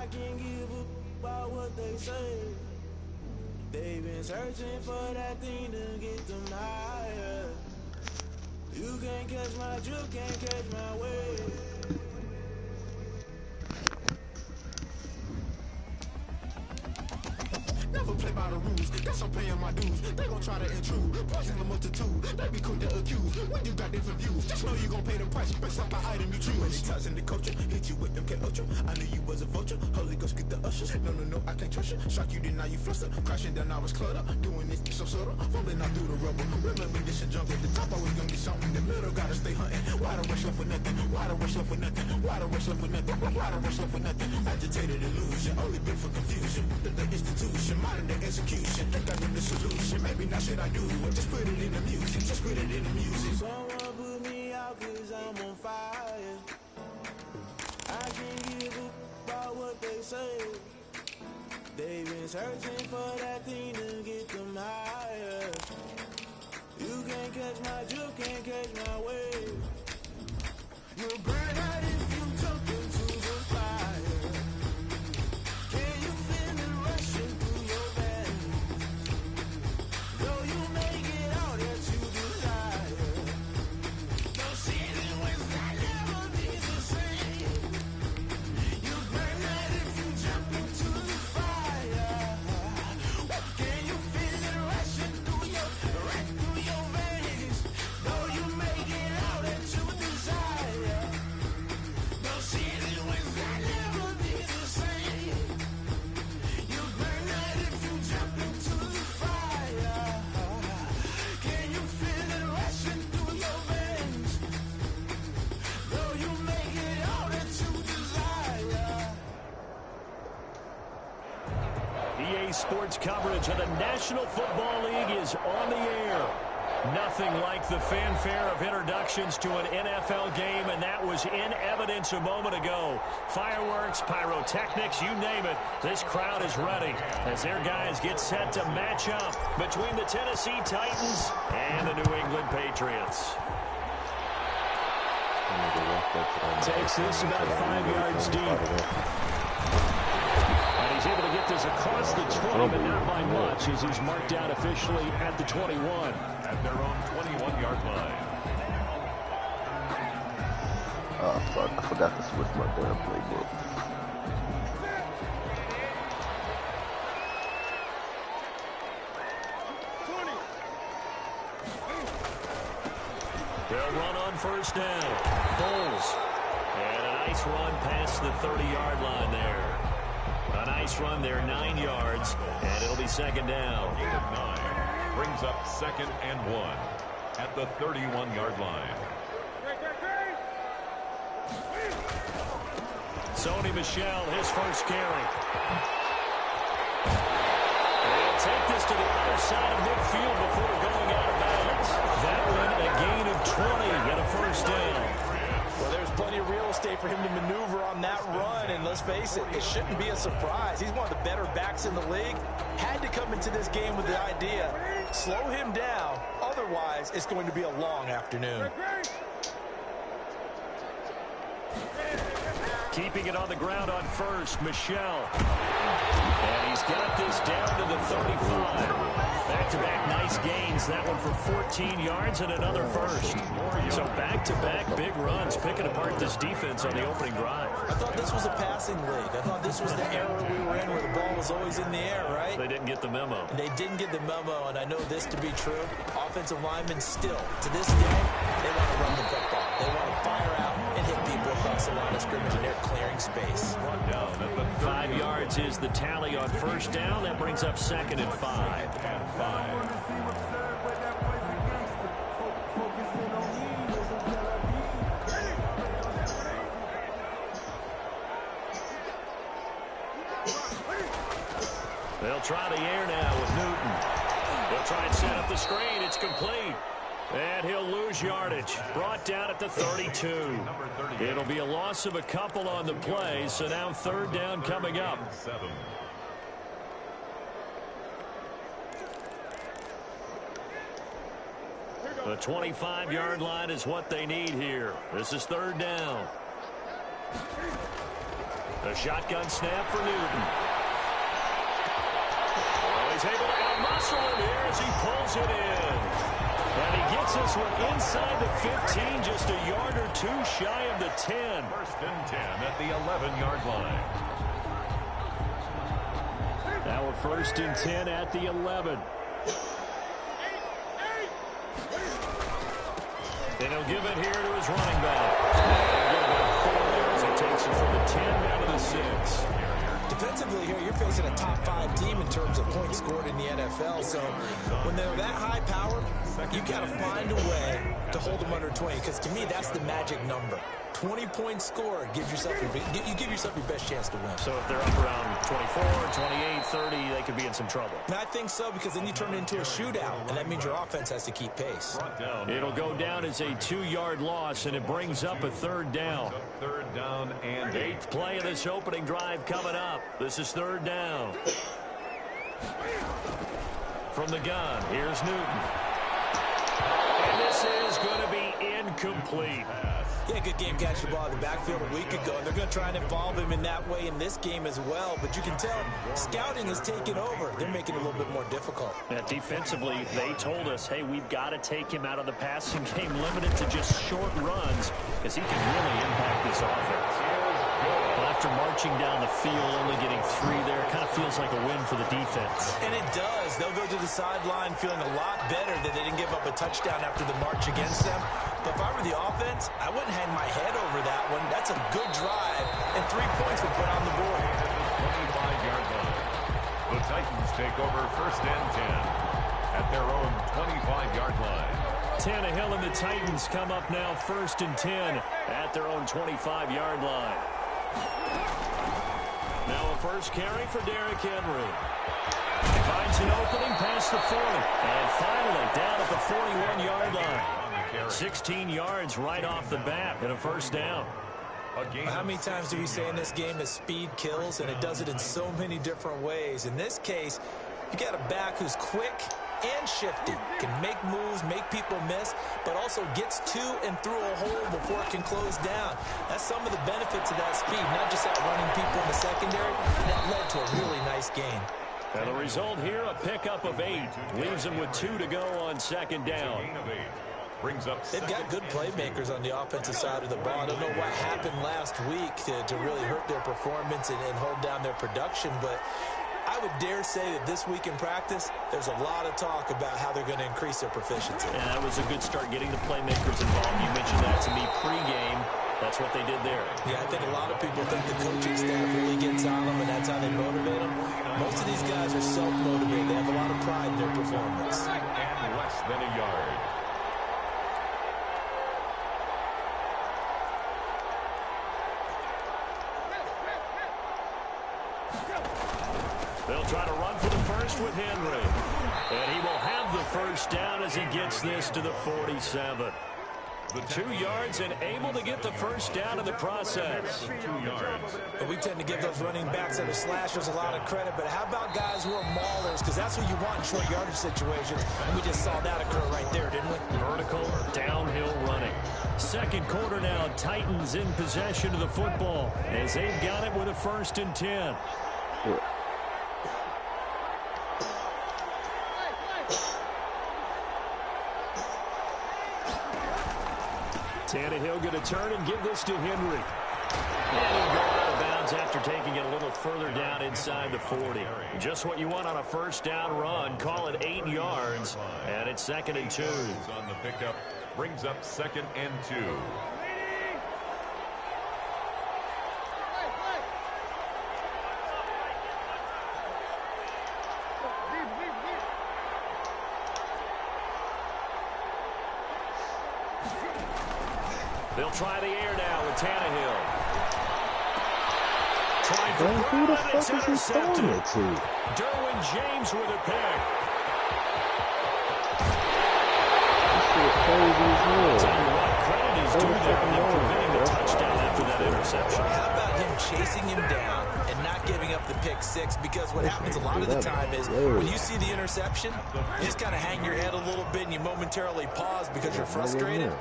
I can give a about what they say. They've been searching for that thing to get them higher. You can't catch my drift, can't catch my wave. Never play by the rules, guess I'm paying my dues. They gon' try to intrude, poison the multitude. They be quick to accuse, when you got different views. Just know you gon' pay the price, based off the item you choose. Many times in the culture, hit you with MK Ultra. I knew you was a vulture, Holy Ghost get the ushers. No, I can't trust you. Shock you, then now you fluster. Crashing down, I was cluttered. Doing this so subtle, falling out through the rubble. Remember this a jungle, the top always gonna be something. The middle gotta stay hunting. Why the rush left for nothing? Why the rush left for nothing? Why the rush left for nothing? Why the rush left for nothing? Agitated illusion, only been for confusion. The institution, modern day execution. Think I know the solution. Maybe not shit I do. Just put it in the music. Just put it in the music. Someone put me out 'cause I'm on fire. I can't give a about what they say. They've been searching for that thing to get them higher. You can't catch my drift, can't catch my wave. You'll burn out if you jump into the fire. Can you feel it rushing through your veins? Though you make it out that you desire. No season was not never be the same. You burn out if you jump into the fire. Can you feel it rushing through your veins? Though you make it out that you desire. No season was not never be the same. You burn out if you jump into the fire. Can you feel it rushing through your veins? Though you make it all that you desire. EA Sports coverage of the National Football League is on the air. Nothing like the fanfare of introductions to an NFL game, and that was in evidence a moment ago. Fireworks, pyrotechnics, you name it. This crowd is ready as their guys get set to match up between the Tennessee Titans and the New England Patriots. Takes this about 5 yards deep. And he's able to get this across the 20, but not by much, as he's marked out officially at the 21. At their own 21-yard line. Oh, fuck. I forgot to switch my damn playbook. They'll run on first down. Bulls. And a nice run past the 30-yard line there. A nice run there, 9 yards, and it'll be second down. 9 brings up second and 1 at the 31-yard line. Sony Michel, his first carry. They'll take this to the other side of midfield before going out of bounds. That one, a gain of 20 and a first down. Well, there's plenty of real estate for him to maneuver on that run, and let's face it, it shouldn't be a surprise. He's one of the better backs in the league. Had to come into this game with the idea, slow him down, otherwise it's going to be a long afternoon. Keeping it on the ground on first, Michel. And he's got this down to the 35. Back-to-back nice gains. That one for 14 yards and another first. So back-to-back big runs, picking apart this defense on the opening drive. I thought this was a passing league. I thought this was the era we were in where the ball was always in the air, right? They didn't get the memo. They didn't get the memo, and I know this to be true. Offensive linemen still, to this day, they want to run the football. They want to fire out and hit people across the line of scrimmage, and they're clearing space. 5 yards is the tally on first down. That brings up second and 5. They'll try the air now with Newton. They'll try and set up the screen. It's complete. And he'll lose yardage. Brought down at the 32. It'll be a loss of a couple on the play, so now third down coming up. The 25-yard line is what they need here. This is third down. A shotgun snap for Newton. Oh, he's able to out-muscle him here as he pulls it in. And he gets this one inside the 15, just a yard or two shy of the 10. First and 10 at the 11-yard line. Now a first and 10 at the 11. And he'll give it here to his running back. As he takes it from the 10 down to the 6. Defensively here, you're facing a top-5 team in terms of points scored in the NFL. So when they're that high-powered, you got to find a way to hold them under 20. Because to me, that's the magic number. 20 points scored gives yourself you give yourself your best chance to win. So if they're up around 24, 28, 30, they could be in some trouble. And I think so, because then you turn it into a shootout, and that means your offense has to keep pace. It'll go down as a 2-yard loss, and it brings up a third down. Third down and 8th play of this opening drive coming up. This is third down. From the gun, here's Newton. And this is going to be incomplete. Yeah, good game catching the ball in the backfield a week ago. They're going to try and involve him in that way in this game as well. But you can tell scouting is taking over. They're making it a little bit more difficult. Defensively, they told us, hey, we've got to take him out of the passing game, limited to just short runs, because he can really impact this offense. Well, after marching down the field, only getting 3 there, it kind of feels like a win for the defense. And it does. They'll go to the sideline feeling a lot better that they didn't give up a touchdown after the march against them. But if I were the offense, I wouldn't hang my head over that one. That's a good drive, and 3 points were put on the board. 25-yard line. The Titans take over first and 10 at their own 25-yard line. Tannehill and the Titans come up now first and 10 at their own 25-yard line. Now a first carry for Derrick Henry. Finds an opening past the 40. And finally down at the 41-yard line. 16 yards right off the bat and a first down. How many times do we say in this game that speed kills, and it does it in so many different ways? In this case, you got a back who's quick and shifty, can make moves, make people miss, but also gets to and through a hole before it can close down. That's some of the benefits of that speed, not just outrunning people in the secondary. That led to a really nice game. And the result here, a pickup of 8. Leaves them with 2 to go on second down. They've got good playmakers on the offensive side of the ball. I don't know what happened last week to really hurt their performance and hold down their production, but I would dare say that this week in practice, there's a lot of talk about how they're going to increase their proficiency. And that was a good start, getting the playmakers involved. You mentioned that to me pregame. That's what they did there. Yeah, I think a lot of people think the coaching staff really gets on them, and that's how they motivate them. Most of these guys are self-motivated. They have a lot of pride in their performance. And less than a yard. They'll try to run for the first with Henry. And he will have the first down as he gets this to the 47. 2 yards and able to get the first down in the process. 2 yards. And we tend to give those running backs that are slashers a lot of credit, but how about guys who are maulers? Because that's what you want in short yardage situations, and we just saw that occur right there, didn't we? Vertical downhill running. Second quarter now, Titans in possession of the football as they've got it with a first and 10. Tannehill going to turn and give this to Henry. And he'll go out of bounds after taking it a little further down inside the 40. Just what you want on a first down run. Call it 8 yards, and it's second and 2. On the pickup, brings up second and 2. They'll try the air now with Tannehill. Trying for Who the Brown, fuck it's is he throwing intercepted. it to? Derwin James with a pick. This shit crazy as hell. Tell you what, credit is due there for them preventing the touchdown after that interception. How about him chasing him down and not giving up the pick six? Because what happens a lot of the time is when you see the interception, you just kind of hang your head a little bit and you momentarily pause because you're frustrated.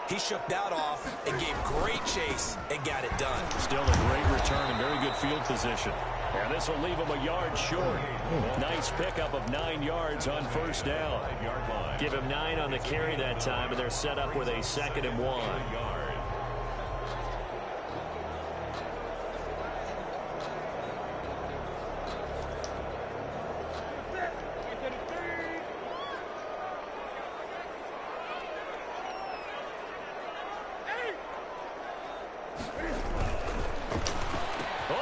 He shook that off and gave great chase and got it done. Still a great return in very good field position. And this will leave him a yard short. Nice pickup of 9 yards on first down. Give him 9 on the carry that time, and they're set up with a 2nd and 1.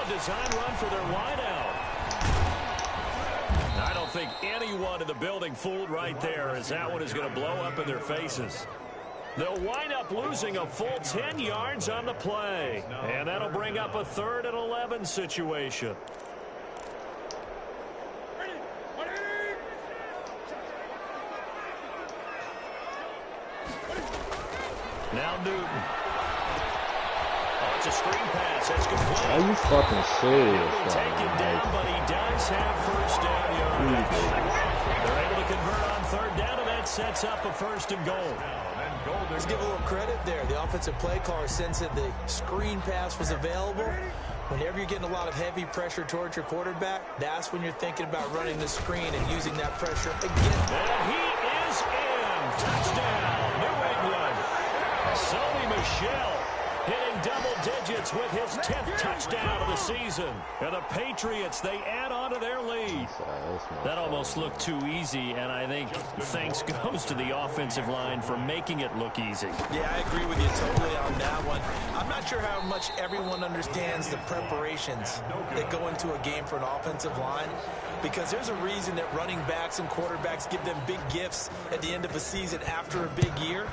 Design run for their wideout. I don't think anyone in the building fooled right there, as that one is going to blow up in their faces. They'll wind up losing a full 10 yards on the play. And that'll bring up a 3rd and 11 situation. Now Newton. It's a screen pass. That's complete. Are you fucking serious? Taken down, but he does have first down yardage. They're able to convert on 3rd down, and that sets up a 1st and goal. Let's give a little credit there. The offensive play caller sensed that the screen pass was available. Whenever you're getting a lot of heavy pressure towards your quarterback, that's when you're thinking about running the screen and using that pressure again. And he is in. Touchdown, New England. Sony Michel hitting double digits with his 10th touchdown of the season. And the Patriots, they add on to their lead. That almost looked too easy, and I think thanks goes to the offensive line for making it look easy. Yeah, I agree with you totally on that one. I'm not sure how much everyone understands the preparations that go into a game for an offensive line, because there's a reason that running backs and quarterbacks give them big gifts at the end of a season after a big year.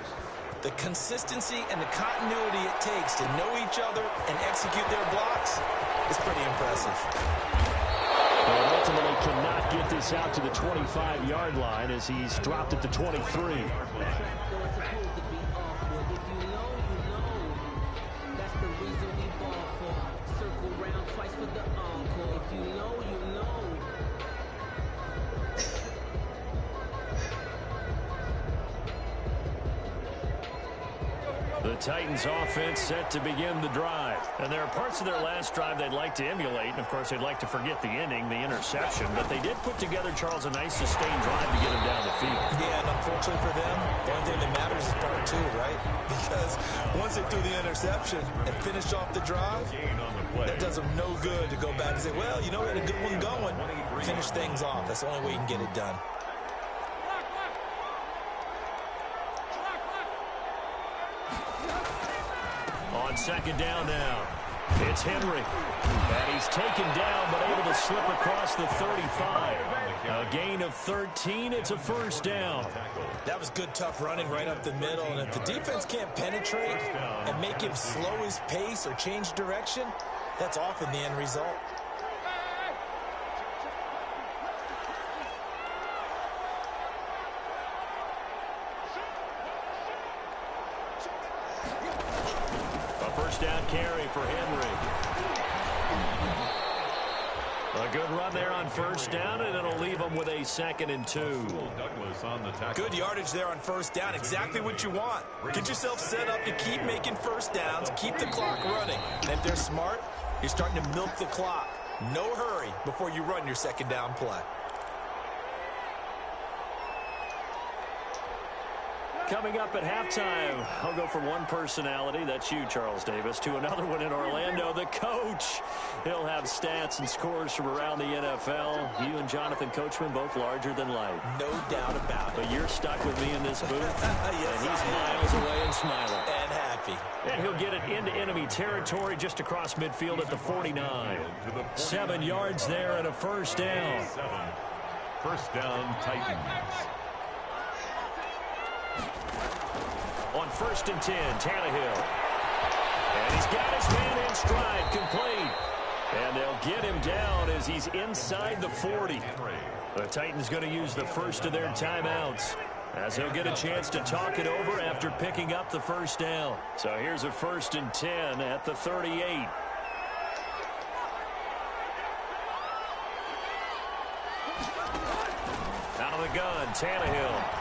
The consistency and the continuity it takes to know each other and execute their blocks is pretty impressive. And ultimately cannot get this out to the 25-yard line as he's dropped at the 23. The Titans offense set to begin the drive. And there are parts of their last drive they'd like to emulate. And, of course, they'd like to forget the ending, the interception. But they did put together, Charles, a nice sustained drive to get him down the field. Yeah, and unfortunately for them, the only thing that matters is part 2, right? Because once they threw the interception and finished off the drive, that does them no good to go back and say, well, you know, we had a good one going. Finish things off. That's the only way you can get it done. On 2nd down now, it's Henry. And he's taken down, but able to slip across the 35. A gain of 13. It's a 1st down. That was good, tough running right up the middle. And if the defense can't penetrate and make him slow his pace or change direction, that's often the end result. Down carry for Henry. A good run there on 1st down, and it'll leave them with a 2nd and 2. Good yardage there on 1st down. Exactly what you want. Get yourself set up to keep making 1st downs, keep the clock running. And if they're smart, you're starting to milk the clock. No hurry before you run your 2nd down play. Coming up at halftime, I'll go from one personality, that's you, Charles Davis, to another one in Orlando, the coach. He'll have stats and scores from around the NFL. You and Jonathan Coachman, both larger than life. No doubt about it. But you're stuck with me in this booth, yes, and he's miles away and smiling. And happy. And he'll get it into enemy territory just across midfield at the 49. 7 yards there and a 1st down. 1st down, Titans. On 1st and 10, Tannehill. And he's got his man in stride, complete. And they'll get him down as he's inside the 40. The Titans going to use the first of their timeouts, as he'll get a chance to talk it over after picking up the 1st down. So here's a 1st and 10 at the 38. Out of the gun, Tannehill.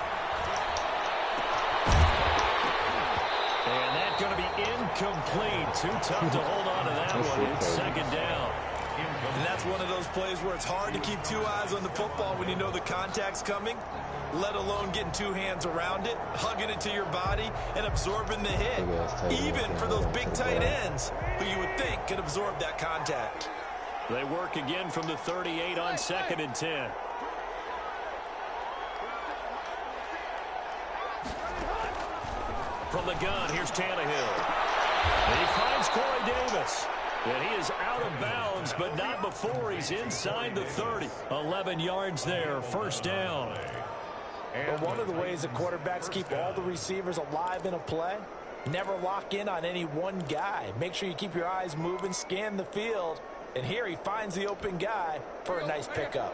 And that's going to be incomplete. Too tough to hold on to that one. It's second down. And that's one of those plays where it's hard to keep two eyes on the football when you know the contact's coming, let alone getting two hands around it, hugging it to your body, and absorbing the hit. Even for those big tight ends who you would think could absorb that contact. They work again from the 38 on 2nd and 10. From the gun, here's Tannehill. And he finds Corey Davis. And he is out of bounds, but not before he's inside the 30. 11 yards there, first down. But one of the ways that quarterbacks keep all the receivers alive in a play, never lock in on any one guy. Make sure you keep your eyes moving, scan the field. And here he finds the open guy for a nice pickup.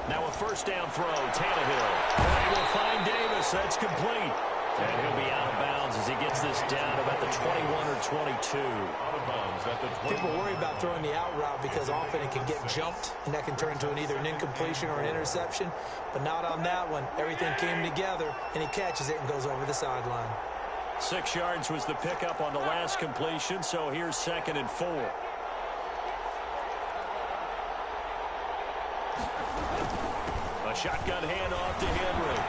Now a first down throw, Tannehill. And he will find Davis. That's complete. And he'll be out of bounds as he gets this down about the 21 or 22. Out of bounds at the 20. People worry about throwing the out route because often it can get jumped, and that can turn into either an incompletion or an interception. But not on that one. Everything came together, and he catches it and goes over the sideline. 6 yards was the pickup on the last completion, so here's 2nd and 4. A shotgun handoff to Henry.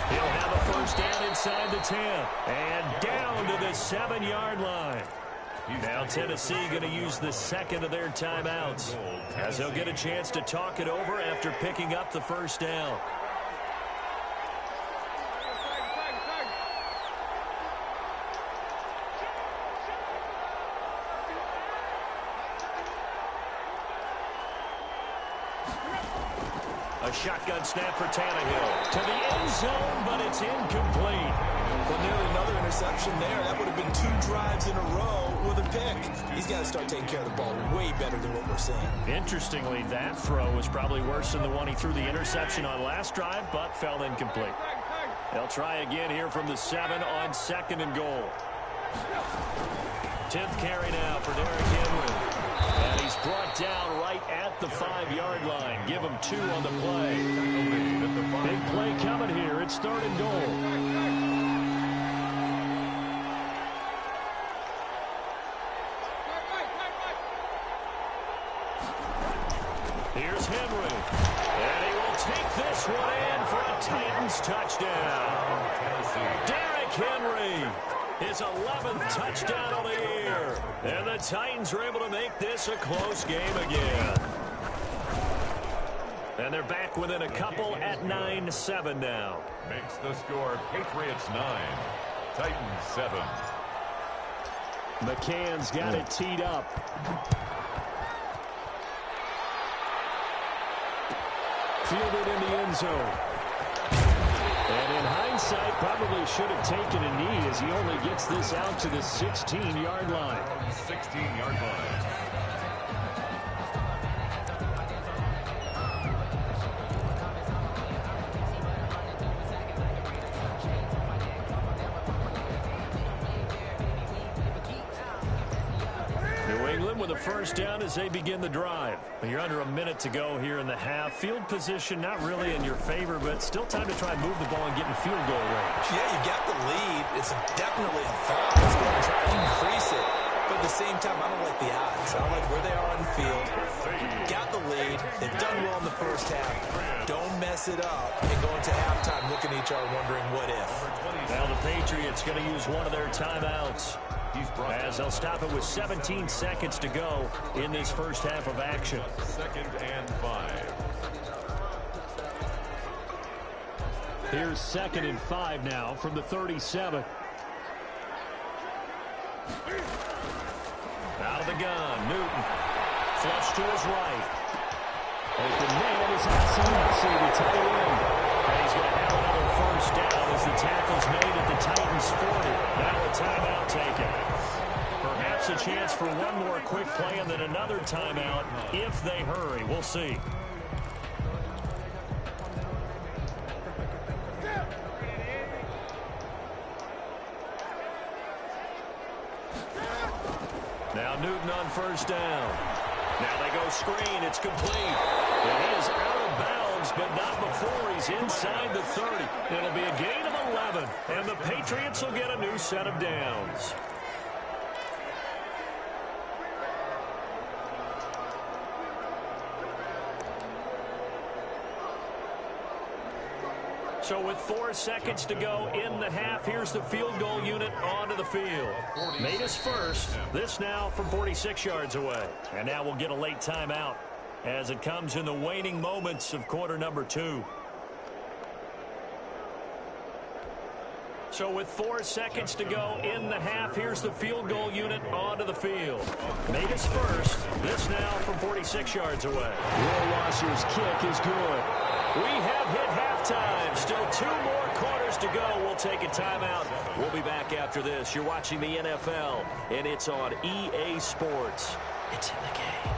He'll have a first down inside the 10. And down to the 7-yard line. Now Tennessee going to use the second of their timeouts, as they'll get a chance to talk it over after picking up the first down. A shotgun snap for Tannehill to the end zone, but it's incomplete. Well, nearly another interception there. That would have been 2 drives in a row with a pick. He's got to start taking care of the ball way better than what we're seeing. Interestingly, that throw was probably worse than the one he threw the interception on last drive, but fell incomplete. They'll try again here from the 7 on 2nd and goal. 10th carry now for Derrick Henry. And he's brought down right at the 5-yard line. Give him 2 on the play. Big play coming here. It's 3rd and goal. Here's Henry. And he will take this one in for a Titans touchdown. Derrick Henry. His 11th touchdown of the year. And the Titans are able to make this a close game again. And they're back within a couple at 9-7 now. Makes the score Patriots 9, Titans 7. McCann's got it teed up. Fielded in the end zone. And in hindsight, probably should have taken a knee as he only gets this out to the 16-yard line. 16-yard line. With a first down as they begin the drive. You're under a minute to go here in the half. Field position not really in your favor, but still time to try and move the ball and get in field goal range. Yeah, you got the lead. It's definitely a thought. Let's go and try to increase it. But at the same time, I don't like the odds. I don't like where they are on the field. Got the lead. They've done well in the first half. Don't mess it up and go into halftime looking at each other wondering what if. Now the Patriots going to use one of their timeouts, as they'll stop it with 17 seconds to go in this first half of action. 2nd and 5. Here's 2nd and 5 now from the 37. Out of the gun, Newton. Flush to his right. Open man is Hassan, the tight end. And he's going to have another first down as the tackle's made at the Titans 40. Now a timeout taken. Perhaps a chance for one more quick play and then another timeout if they hurry. We'll see. Now Newton on first down. Now they go screen. It's complete. And he is out of bounds, but not before he's inside the 30. It'll be a gain of 11, and the Patriots will get a new set of downs. So with 4 seconds to go in the half, here's the field goal unit onto the field. Made his first. This now from 46 yards away. And now we'll get a late timeout as it comes in the waning moments of quarter number 2. So with 4 seconds to go in the half, here's the field goal unit onto the field. Made his first. This now from 46 yards away. Will Wasser's kick is good. We have hit halftime. Still 2 more quarters to go. We'll take a timeout. We'll be back after this. You're watching the NFL, and it's on EA Sports. It's in the game.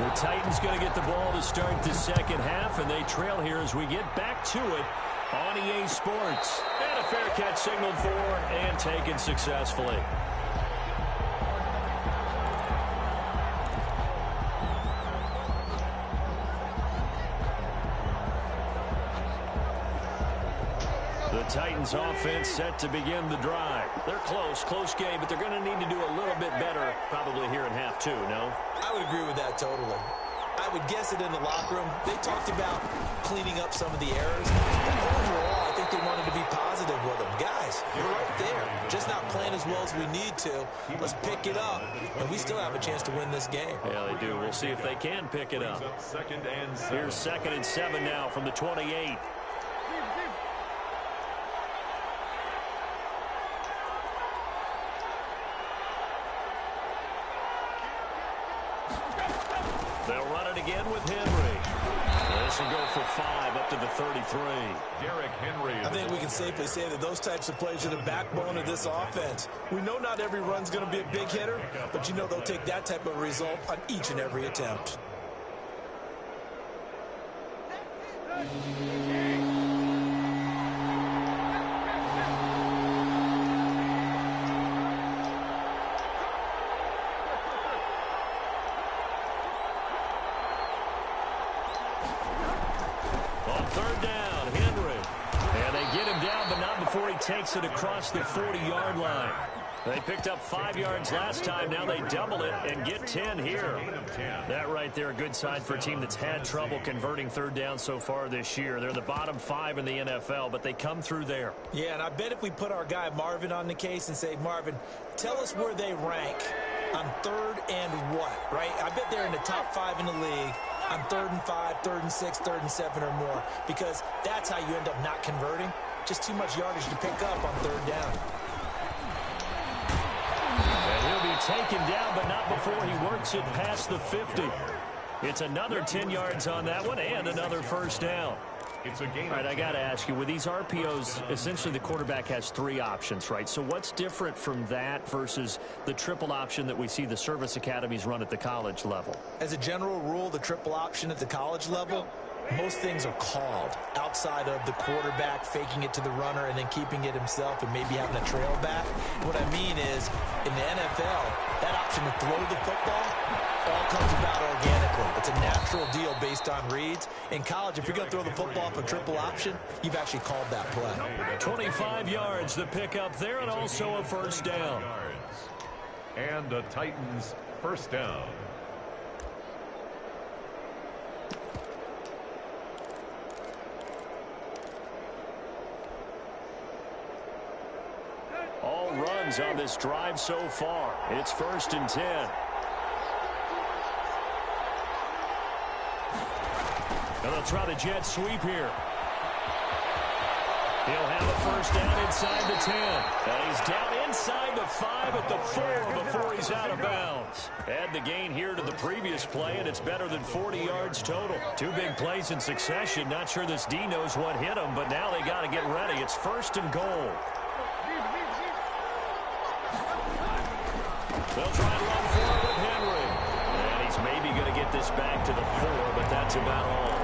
The Titans going to get the ball to start the second half, and they trail here as we get back to it on EA Sports. And a fair catch signaled for and taken successfully. Titans offense set to begin the drive. They're close game, but they're going to need to do a little bit better probably here in half 2, no? I would agree with that totally. I would guess it in the locker room. They talked about cleaning up some of the errors. But overall, I think they wanted to be positive with them. Guys, we're right there. Just not playing as well as we need to. Let's pick it up, and we still have a chance to win this game. Yeah, they do. We'll see if they can pick it up. Here's 2nd and 7 now from the 28. They'll run it again with Henry. This will go for 5 up to the 33. Derrick Henry. I think we can safely say that those types of plays are the backbone of this offense. We know not every run's going to be a big hitter, but you know they'll take that type of result on each and every attempt. Takes it across the 40-yard line. They picked up 5 yards last time. Now they double it and get 10 here. That right there, a good sign for a team that's had trouble converting third down so far this year. They're the bottom 5 in the NFL, but they come through there. Yeah, and I bet if we put our guy Marvin on the case and say, Marvin, tell us where they rank on 3rd and what, right? I bet they're in the top 5 in the league on 3rd and 5, 3rd and 6, 3rd and 7 or more, because that's how you end up not converting. Just too much yardage to pick up on 3rd down. And he'll be taken down, but not before he works it past the 50. It's another 10 yards on that one and another first down. It's a game. All right, I got to ask you, with these RPOs, essentially the quarterback has 3 options, right? So what's different from that versus the triple option that we see the service academies run at the college level? As a general rule, the triple option at the college level, most things are called outside of the quarterback faking it to the runner and then keeping it himself and maybe having a trail back. What I mean is, in the NFL, that option to throw the football all comes about organically. It's a natural deal based on reads. In college, if you're going to throw the football for triple option, you've actually called that play. 25 yards the pickup there, and also a first down. And the Titans first down. All runs on this drive so far. It's 1st and 10. And they'll try the jet sweep here. He'll have a first down inside the 10. And he's down inside the 5 at the 4 before he's out of bounds. Add the gain here to the previous play, and it's better than 40 yards total. 2 big plays in succession. Not sure this D knows what hit him, but now they got to get ready. It's 1st and goal. They'll try and run forward with Henry. And he's maybe going to get this back to the 4, but that's about all.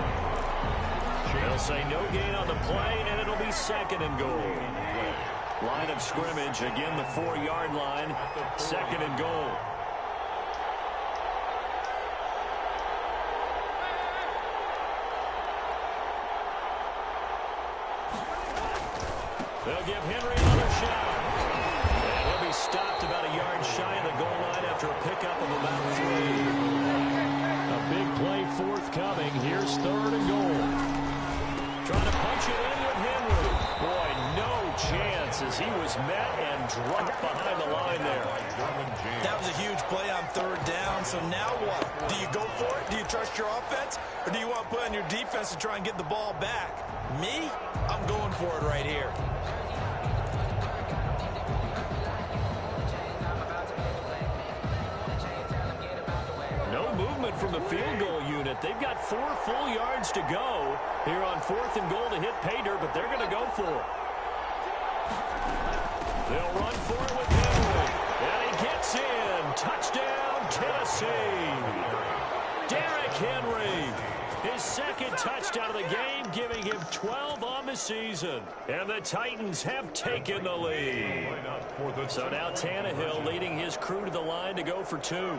They'll say no gain on the play, and it'll be 2nd and goal. Line of scrimmage, again the 4-yard line, 2nd and goal. They'll give Henry another shot. And he'll be stopped about a yard shy of the goal line after a pickup of about 3. A big play forthcoming. Here's 3rd and goal. Trying to punch it in with Henry. Boy, no chance as he was met and dropped behind the line there. That was a huge play on 3rd down. So now what? Do you go for it? Do you trust your offense? Or do you want to put on your defense to try and get the ball back? Me? I'm going for it right here. No movement from the field goal unit. They've got 4 full yards to go here on 4th and goal to hit pay dirt, but they're going to go for it. They'll run for it with Henry. And he gets in. Touchdown, Tennessee. Derrick Henry. His 2nd touchdown of the game, giving him 12 on the season. And the Titans have taken the lead. So now Tannehill leading his crew to the line to go for 2.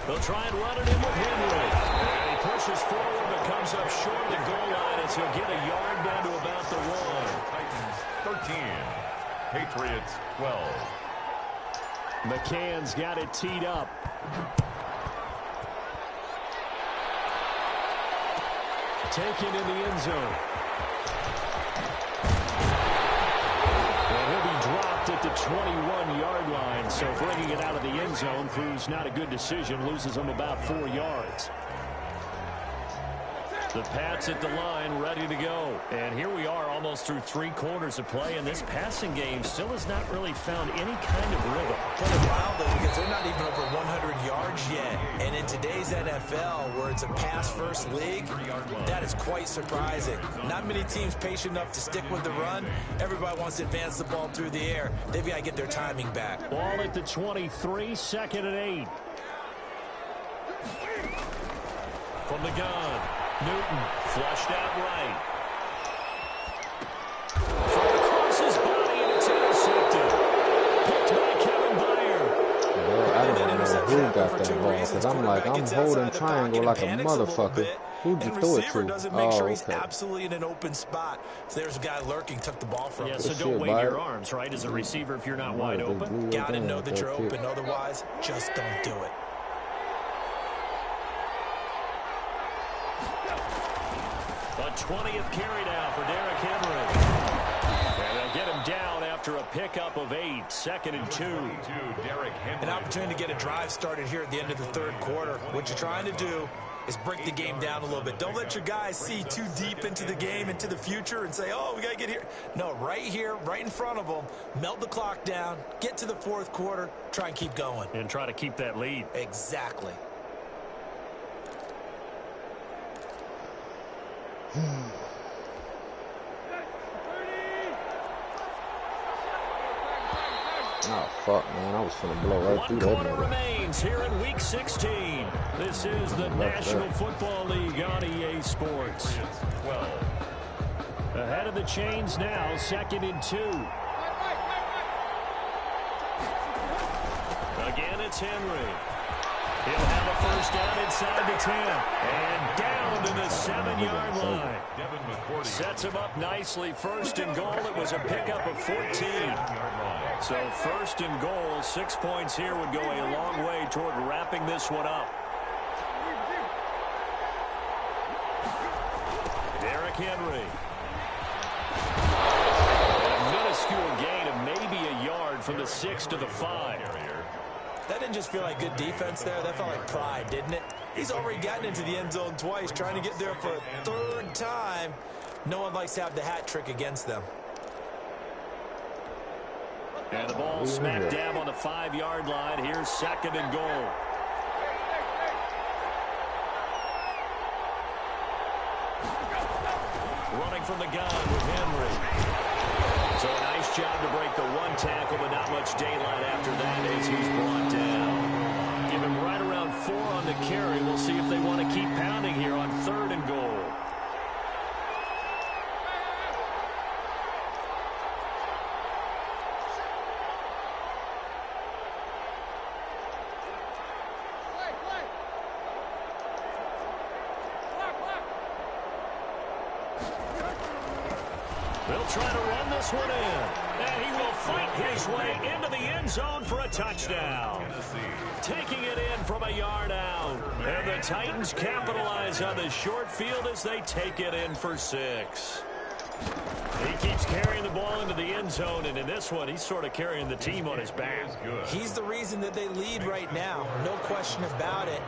They'll try and run it in with Henry. And he pushes forward but comes up short of the goal line as he'll get a yard down to about the 1. Titans 13. Patriots 12. McCann's got it teed up. Taken in the end zone. And he'll be dropped at the 21-yard line. So bringing it out of the end zone proves not a good decision. Loses him about 4 yards. The Pats at the line, ready to go. And here we are almost through 3 quarters of play, and this passing game still has not really found any kind of rhythm. Kind of wild, though, because they're not even over 100 yards yet. And in today's NFL, where it's a pass-first league, that is quite surprising. Not many teams patient enough to stick with the run. Everybody wants to advance the ball through the air. They've got to get their timing back. Ball at the 23, 2nd and 8. From the gun. Newton flushed out right. Throw across his body and it's intercepted. Picked by Kevin Byard. Bro, I don't know who got that ball because I'm like, I'm holding triangle like a motherfucker. Who'd you throw it to? Doesn't make sure he's absolutely in an open spot. So there's a guy lurking, took the ball from him. Yeah, so don't wave your arms, right, as a receiver if you're not wide open. Got to know that you're open. Otherwise, just don't do it. A 20th carry down for Derrick Henry. And they'll get him down after a pickup of 8, 2nd and 2. An opportunity to get a drive started here at the end of the 3rd quarter. What you're trying to do is break the game down a little bit. Don't let your guys see too deep into the game, into the future, and say, oh, we got to get here. No, right here, right in front of them, melt the clock down, get to the 4th quarter, try and keep going. And try to keep that lead. Exactly. Oh, fuck, man. I was finna blow right through that. 1 quarter remains here in Week 16. This is the National Football League on EA Sports. 12. Ahead of the chains now, 2nd and 2. Again, it's Henry. He'll have a first down inside the 10. And down to the 7-yard line. Sets him up nicely. 1st and goal. It was a pickup of 14. So 1st and goal, 6 points here would go a long way toward wrapping this one up. Derrick Henry. A minuscule gain of maybe a yard from the 6 to the 5. That didn't just feel like good defense there. That felt like pride, didn't it? He's already gotten into the end zone twice, trying to get there for a 3rd time. No one likes to have the hat trick against them. And the ball smack dab on the 5-yard line. Here's 2nd and goal. Running from the gun with Henry. So a nice job to break the 1 tackle, but not much daylight after that as he's brought down. Give him right around 4 on the carry. We'll see if they want to keep They'll try to run this one in. And he will fight his way into the end zone for a touchdown. Taking it in from a yard out. And the Titans capitalize on the short field as they take it in for 6. He keeps carrying the ball into the end zone, and in this one, he's sort of carrying the team on his back. He's the reason that they lead right now. No question about it.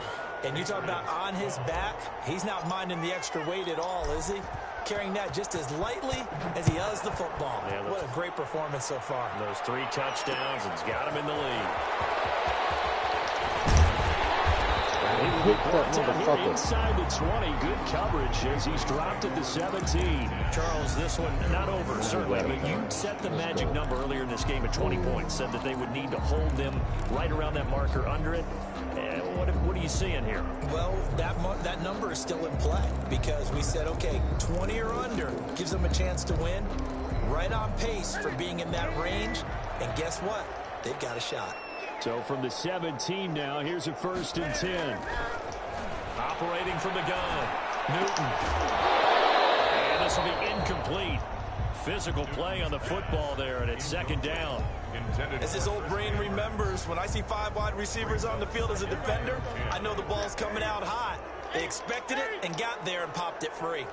And you talk about on his back, he's not minding the extra weight at all, is he? Carrying that just as lightly as he does the football. Yeah, what a great performance so far. Those 3 touchdowns, and he's got him in the lead. Inside the 20, good coverage as he's dropped at the 17. Charles, this one not over, certainly, but you set the magic number earlier in this game at 20 points, said that they would need to hold them right around that marker under it. What are you seeing here? Well, that number is still in play because we said, okay, 20 or under gives them a chance to win. Right on pace for being in that range, and guess what? They've got a shot. So from the 17 now, here's a 1st and 10. Operating from the gun, Newton. And this will be incomplete. Physical play on the football there, and it's 2nd down. As his old brain remembers, when I see 5 wide receivers on the field as a defender, I know the ball's coming out hot. They expected it and got there and popped it free.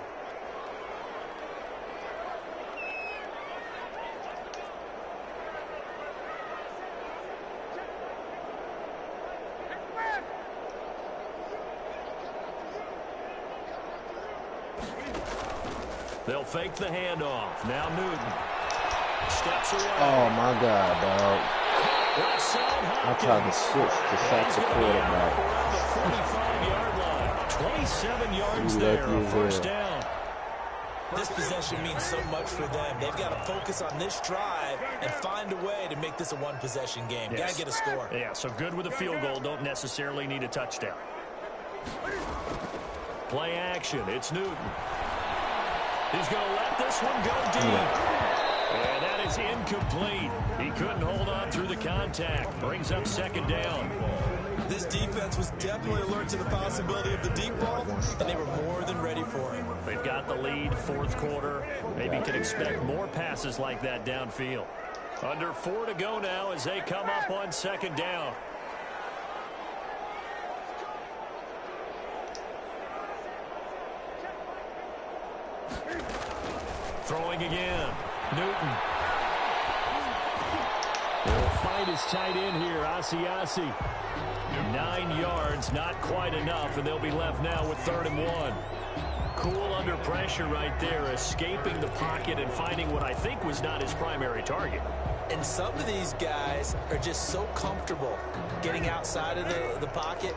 They'll fake the handoff. Now Newton steps away. Oh, my God, dog. I tried to switch to sack the quarterback. 45-yard line. 27 yards there, a 1st down. This possession means so much for them. They've got to focus on this drive and find a way to make this a one-possession game. Yes. Got to get a score. Yeah, so good with a field goal. Don't necessarily need a touchdown. Play action. It's Newton. He's going to let this one go deep. And that is incomplete. He couldn't hold on through the contact. Brings up 2nd down. This defense was definitely alert to the possibility of the deep ball, and they were more than ready for it. They've got the lead, 4th quarter. Maybe can expect more passes like that downfield. Under 4 to go now as they come up on 2nd down. Throwing again. Newton. They'll find his tight end here, Asiasi. 9 yards, not quite enough, and they'll be left now with 3rd and 1. Cool under pressure right there, escaping the pocket and finding what I think was not his primary target. And some of these guys are just so comfortable getting outside of the pocket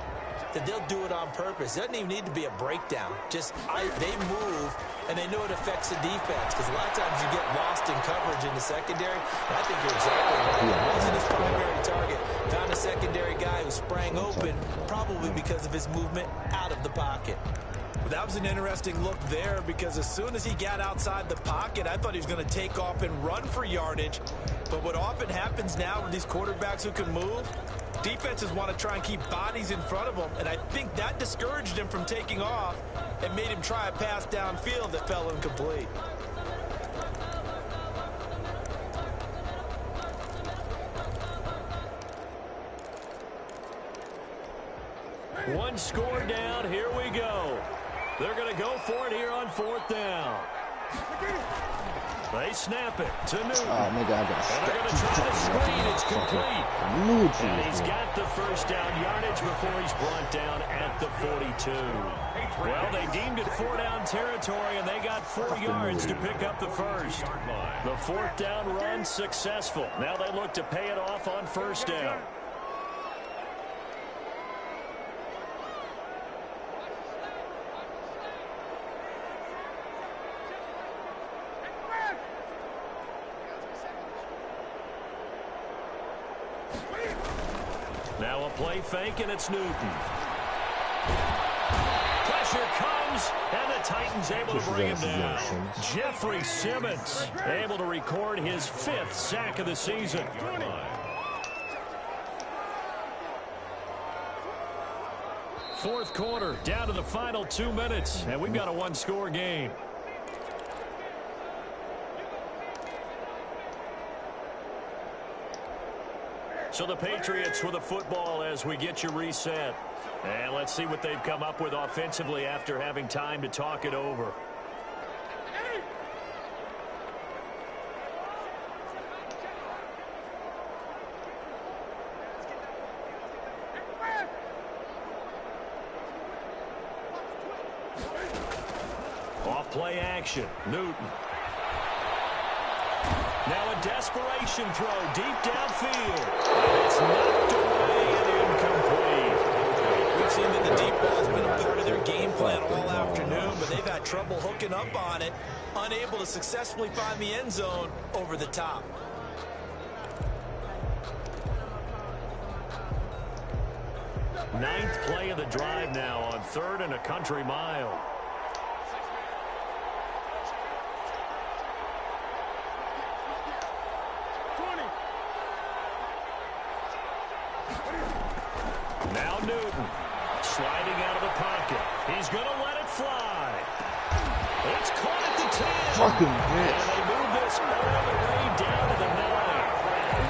that they'll do it on purpose. It doesn't even need to be a breakdown. Just they move, and they know it affects the defense because a lot of times you get lost in coverage in the secondary. And I think you're exactly right. It wasn't his primary target. Found a secondary guy who sprang open, probably because of his movement out of the pocket. That was an interesting look there because as soon as he got outside the pocket, I thought he was going to take off and run for yardage. But what often happens now with these quarterbacks who can move, defenses want to try and keep bodies in front of them, and I think that discouraged him from taking off and made him try a pass downfield that fell incomplete. One score down, here we go. They're going to go for it here on 4th down. They snap it to Newton. Oh, nigga, I got and they're going to try to screen. It's complete. And he's got the 1st down yardage before he's brought down at the 42. Well, they deemed it 4-down territory, and they got 4 yards to pick up the 1st. The 4th down run successful. Now they look to pay it off on 1st down. Now a play fake, and it's Newton. Pressure comes, and the Titans able to bring him down. Jeffrey Simmons able to record his 5th sack of the season. Fourth quarter, down to the final 2 minutes, and we've got a one-score game. So the Patriots with the football as we get you reset. And let's see what they've come up with offensively after having time to talk it over. Off-play action. Newton. Now a desperation throw deep downfield. It's knocked away and incomplete. We've seen that the deep ball has been a part of their game plan all afternoon, but they've had trouble hooking up on it, unable to successfully find the end zone over the top. Ninth play of the drive now on 3rd and a country mile. Now Newton sliding out of the pocket. He's going to let it fly. It's caught at the 10. Fucking bitch. And they move this all the way down to the 9.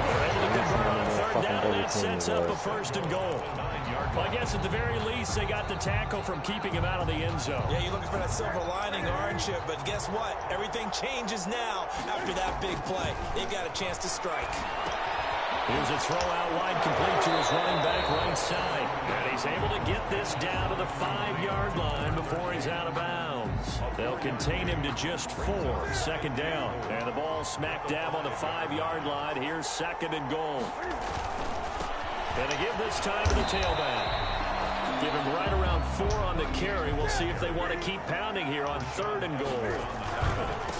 They're able to convert on 3rd down, and that sets up a 1st and goal. Well, I guess at the very least, they got the tackle from keeping him out of the end zone. Yeah, you're looking for that silver lining, aren't you? But guess what? Everything changes now after that big play. They've got a chance to strike. Here's a throw out wide, complete to his running back right side. And he's able to get this down to the 5-yard line before he's out of bounds. They'll contain him to just 4. 2nd down. And the ball smack dab on the 5-yard line. Here's 2nd and goal. Gonna give this time to the tailback. Give him right around 4 on the carry. We'll see if they want to keep pounding here on 3rd and goal.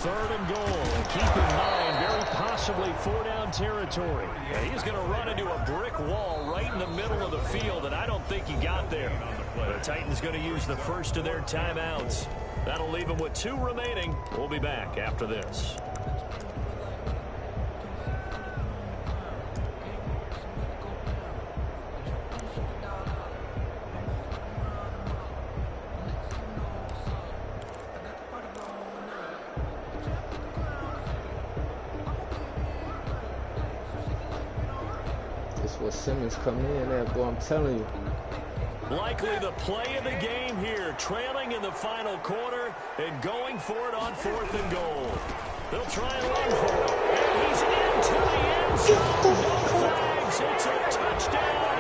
3rd and goal. And keep in mind, very possibly 4-down territory. And he's going to run into a brick wall right in the middle of the field, and I don't think he got there. The Titans going to use the first of their timeouts. That'll leave them with 2 remaining. We'll be back after this. Simmons coming in there, boy, I'm telling you. Likely the play of the game here, trailing in the final quarter and going for it on 4th and goal. They'll try and run for it. And he's into the end zone. No flags. It's a touchdown.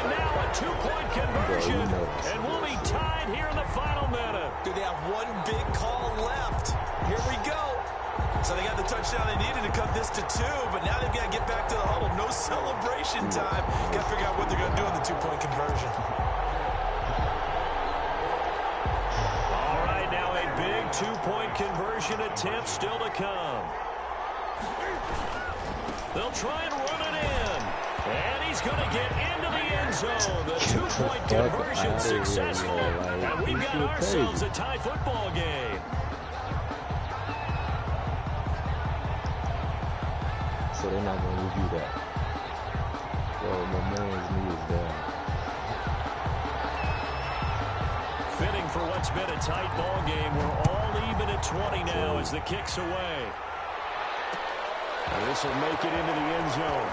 And now a 2-point conversion. And we'll be tied here in the final minute. Do they have one big call left? Here we go. So they got the touchdown they needed to cut this to 2, but now they've got to get back to the huddle. No celebration time. Got to figure out what they're going to do on the 2-point conversion. All right, now a big 2-point conversion attempt still to come. They'll try and run it in. And he's going to get into the end zone. The 2-point conversion successful. And we've got ourselves a tie football game. So they're not going to review that. Well, my man's knee is down. Fitting for what's been a tight ball game. We're all even at 20 now as the kick's away. And this will make it into the end zone.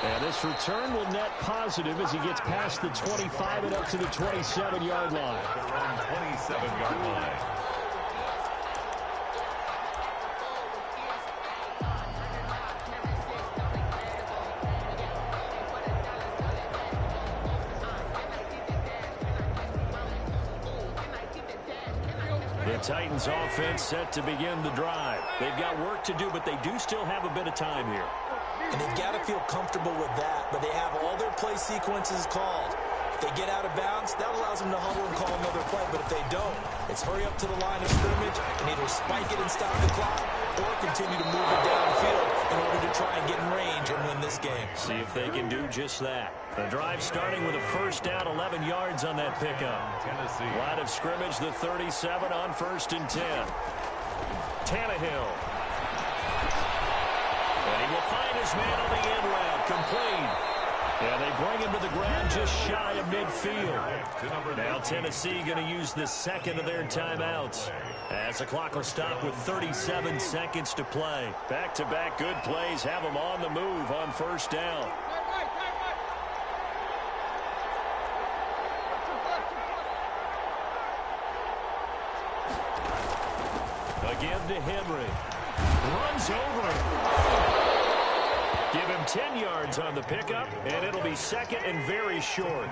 And this return will net positive as he gets past the 25 and up to the 27-yard line. Around 27-yard line. The Titans offense set to begin the drive. They've got work to do, but they do still have a bit of time here. And they've got to feel comfortable with that, but they have all their play sequences called. If they get out of bounds, that allows them to huddle and call another play, but if they don't, it's hurry up to the line of scrimmage and either spike it and stop the clock or continue to move it downfield in order to try and get in range and win this game. See if they can do just that. The drive starting with a 1st down, 11 yards on that pickup. Tennessee. Line of scrimmage, the 37 on 1st and 10. Tannehill. And he will find his man on the end route. Complete. And they bring him to the ground just shy of midfield. Now Tennessee going to use the second of their timeouts, as the clock will stop with 37 seconds to play. Back-to-back good plays have them on the move on first down. Again to Henry. Runs over him. Give him 10 yards on the pickup, and it'll be second and very short.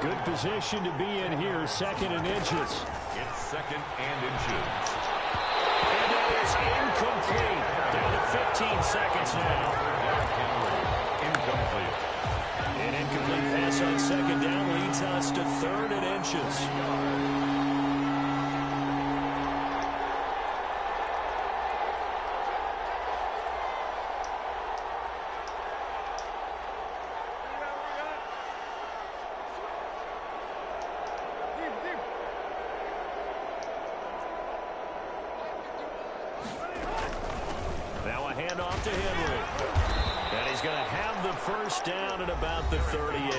Good position to be in here, second and inches. It's second and inches. And it is incomplete. Down to 15 seconds now. Incomplete. An incomplete pass on second down leads us to third and inches. Handoff to Henry. And he's going to have the first down at about the 38.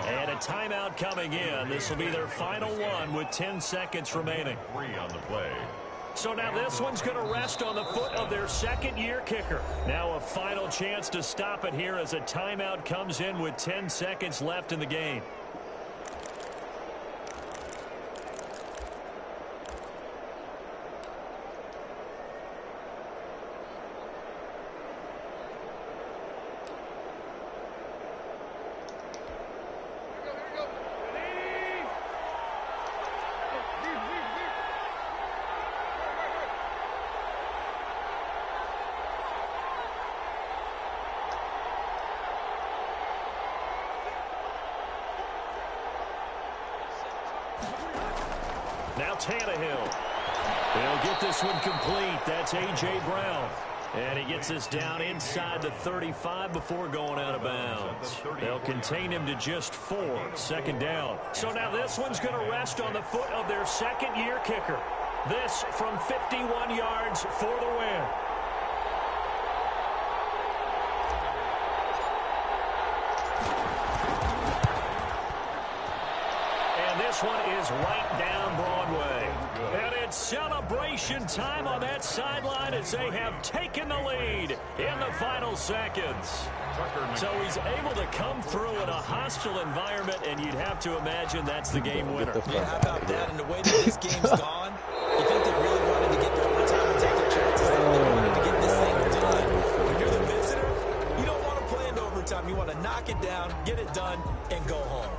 And a timeout coming in. This will be their final one with 10 seconds remaining. 3 on the play. So now this one's going to rest on the foot of their second-year kicker. Now a final chance to stop it here as a timeout comes in with 10 seconds left in the game. Now Tannehill. They'll get this one complete. That's A.J. Brown. And he gets us down inside the 35 before going out of bounds. They'll contain him to just 4, second down. So now this one's going to rest on the foot of their second-year kicker. This from 51 yards for the win. This one is right down Broadway. And it's celebration time on that sideline as they have taken the lead in the final seconds. So he's able to come through in a hostile environment, and you'd have to imagine that's the game winner. Yeah, how about that? And the way that this game's gone, you think they really wanted to get the overtime and take their chances? They wanted to get this thing done. When you're the visitor, you don't want to play in overtime. You want to knock it down, get it done, and go home.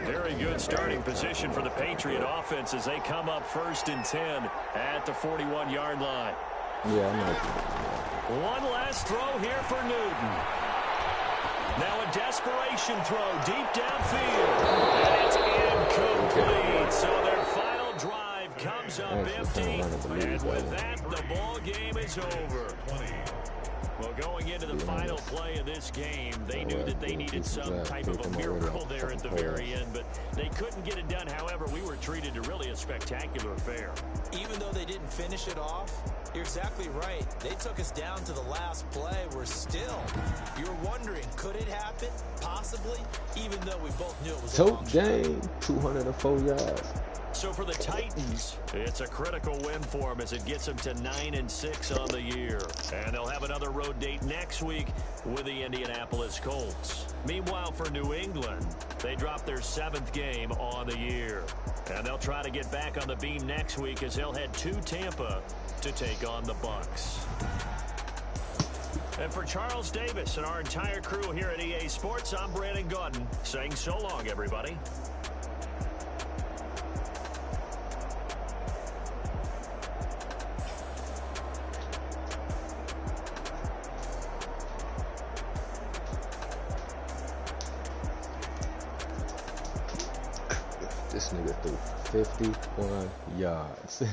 Very good starting position for the Patriot offense as they come up 1st and 10 at the 41-yard line. Yeah, I know. One last throw here for Newton. Now a desperation throw deep downfield. And it's incomplete. So their final drive comes up empty. And with that, the ball game is over. Well, going into the final play of this game, they knew that they needed some type of a miracle there at the very end, but they couldn't get it done. However, we were treated to really a spectacular affair. Even though they didn't finish it off, you're exactly right. They took us down to the last play. We're still, you're wondering, could it happen? Possibly, even though we both knew it was a long shot. Game, 204 yards. So for the Titans, it's a critical win for them as it gets them to 9-6 on the year. And they'll have another road date next week with the Indianapolis Colts. Meanwhile, for New England, they drop their 7th game on the year. And they'll try to get back on the beam next week as they'll head to Tampa to take on the Bucs. And for Charles Davis and our entire crew here at EA Sports, I'm Brandon Gaudin saying so long, everybody. This nigga threw 51 yards.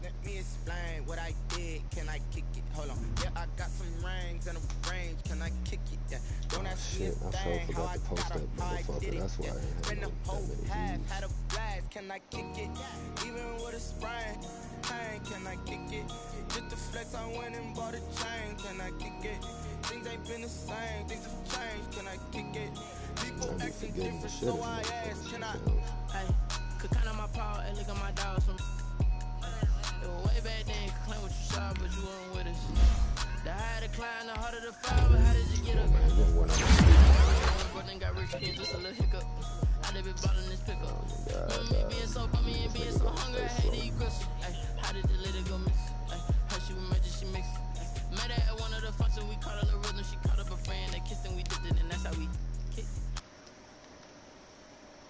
Let me explain what I did. Can I kick it? Hold on. Yeah, I got some rings and a range. Can I kick it? Yeah. Don't ask me a thing. How I got them, how I did it. That's why I ain't Been had the whole that many half, views. had a blast. Can I kick it? Even with a sprain, can I kick it? Just the flex, I went and bought a chain. Can I kick it? Things ain't been the same, things have changed, can I kick it? People acting different, so I ask, can I? Hey, could count on my power, and look at my dogs from. It was way back then, could claim what you saw, but you weren't with us. The higher the climb, the harder the fall, but how did you get up? But then got rich kids, just a little hiccup. I did be ballin' this pickup. Me being so bummy and being